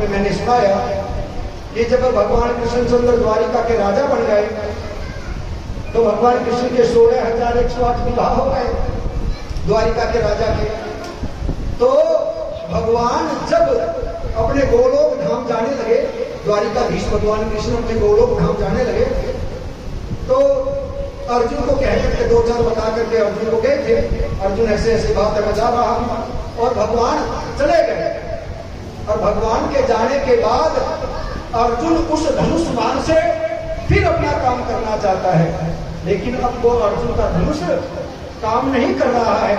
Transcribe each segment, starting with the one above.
में मैंने सुनाया कि जब भगवान कृष्णचंद्र द्वारिका के राजा बन गए तो भगवान कृष्ण के 16,108 विवाह हो गए द्वारिका के राजा के। तो भगवान जब अपने गोलोक धाम जाने लगे, द्वारिकाधीश भगवान कृष्ण अपने गोलोक धाम जाने लगे, तो अर्जुन को कह करके 2-4 बता करके अर्जुन को गए थे। अर्जुन ऐसे ऐसे बात है, मैं जा रहा हूं, और भगवान चले गए। और भगवान के जाने के बाद अर्जुन उस धनुष बाण से फिर अपना काम करना चाहता है, लेकिन अब वो अर्जुन का धनुष काम नहीं कर रहा है,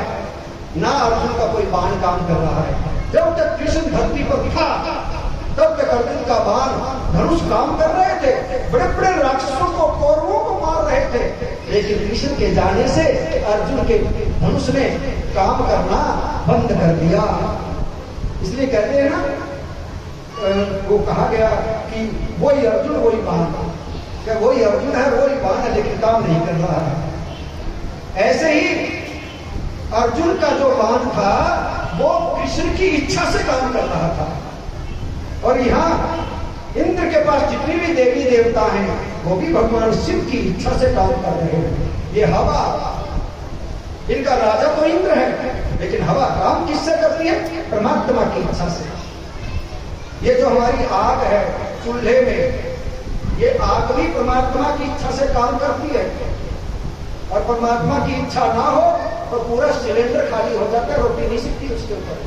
ना अर्जुन का कोई बाण काम कर रहा है। जब तक कृष्ण धरती पर था तब तक अर्जुन का बाण धनुष काम कर रहे थे, बड़े बड़े राक्षसों को, कौरवों को मार रहे थे। लेकिन कृष्ण के जाने से अर्जुन के धनुष ने काम करना बंद कर दिया। इसलिए कहते हैं ना, वो कहा गया कि वही अर्जुन वही बाण, क्या वही अर्जुन है वही बाण है, लेकिन काम नहीं कर रहा है। ऐसे ही अर्जुन का जो बाण था वो कृष्ण की इच्छा से काम कर रहा था। और यहाँ इंद्र के पास जितनी भी देवी देवता हैं वो भी भगवान शिव की इच्छा से काम कर रहे हैं। ये हवा, इनका राजा तो इंद्र है, लेकिन हवा काम किससे करती है? परमात्मा की इच्छा से। ये जो हमारी आग है चूल्हे में, ये आग भी परमात्मा की इच्छा से काम करती है। और परमात्मा की इच्छा ना हो तो पूरा सिलेंडर खाली हो जाता है, रोटी नहीं सिकती उसके ऊपर।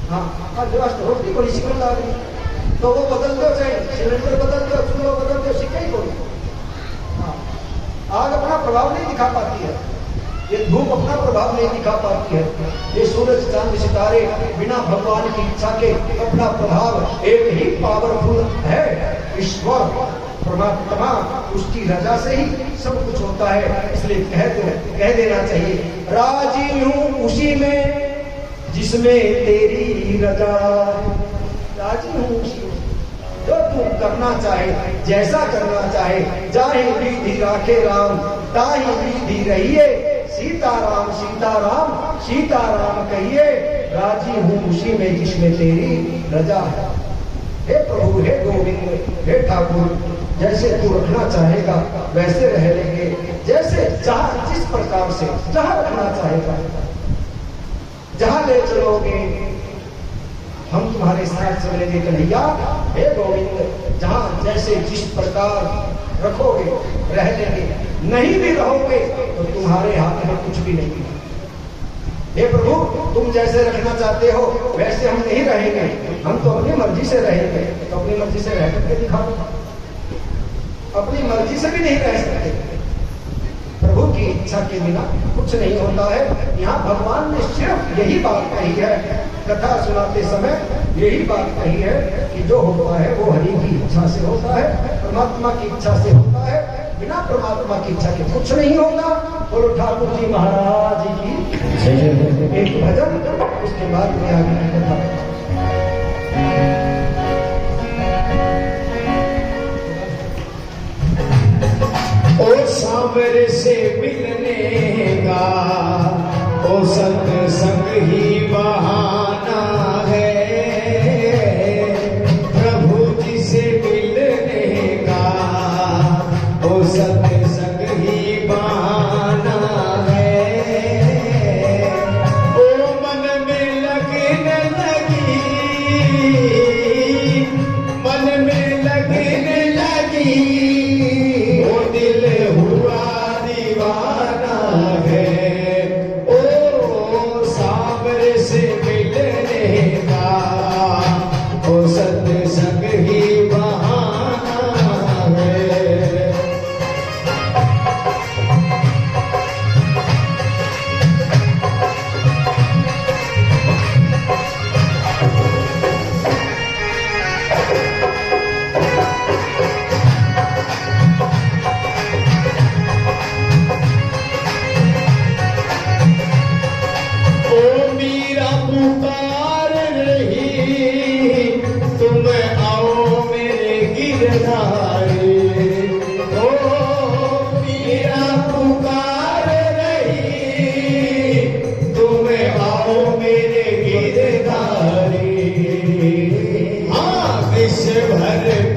हाँ, जो रोटी बड़ी सिकल आ रही, तो वो बदल दो, चाहे सिलेंडर बदल दो, चूल्हा बदल दो, सिक्का ही कोई। हाँ, आग अपना प्रभाव नहीं दिखा पाती है, ये धूप अपना प्रभाव नहीं दिखा पाती है, ये सूरज चांद सितारे बिना भगवान की इच्छा के अपना प्रभाव, एक ही पावरफुल है ईश्वर परमात्मा, उसकी रजा से ही सब कुछ होता है। इसलिए कह देना चाहिए, राजी हूं उसी में जिसमें तेरी रजा। राजी हूं उसी में, जो तू करना चाहे, जैसा करना चाहे, जाहे विधि राखे राम, ताही विधि रहिए, सीताराम सीताराम सीताराम कहिए, राजी हूं उसी में जिसमें तेरी रजा है। हे प्रभु, हे गोविंद, हे ठाकुर, जैसे तू रखना चाहेगा वैसे रह लेंगे, जैसे जहां जिस प्रकार से जहां रखना चाहेगा, जहां ले चलोगे हम तुम्हारे साथ चलेंगे कन्हैया। हे गोविंद, जहां जैसे जिस प्रकार रखोगे रह लेंगे, नहीं भी रहोगे तो तुम्हारे हाथ में कुछ भी नहीं है। हे प्रभु, तुम जैसे रखना चाहते हो वैसे हम नहीं रहेंगे, हम तो अपनी मर्जी से रहेंगे। तो अपनी मर्जी से रह करके दिखाओ, अपनी मर्जी से भी नहीं रह सकते। प्रभु की इच्छा के बिना कुछ नहीं होता है। यहाँ भगवान ने सिर्फ यही बात कही है, कथा सुनाते समय यही बात कही है कि जो होता है वो हरि की इच्छा से होता है, परमात्मा की इच्छा से होता है, बिना परमात्मा की इच्छा के कुछ नहीं होता। बोलो ठाकुर जी महाराज की एक भजन, उसके बाद में आगे की कथा। ओ सांवरे से मिलने का ओ सत्संग ही बहाना है, प्रभु जी से मिलने का ओ सत्संग ही बहाना है। ओ मन में लगने लगी, मन में लगने लगी, ओ दिल हुआ दीवाना है। ओ सांवरे भर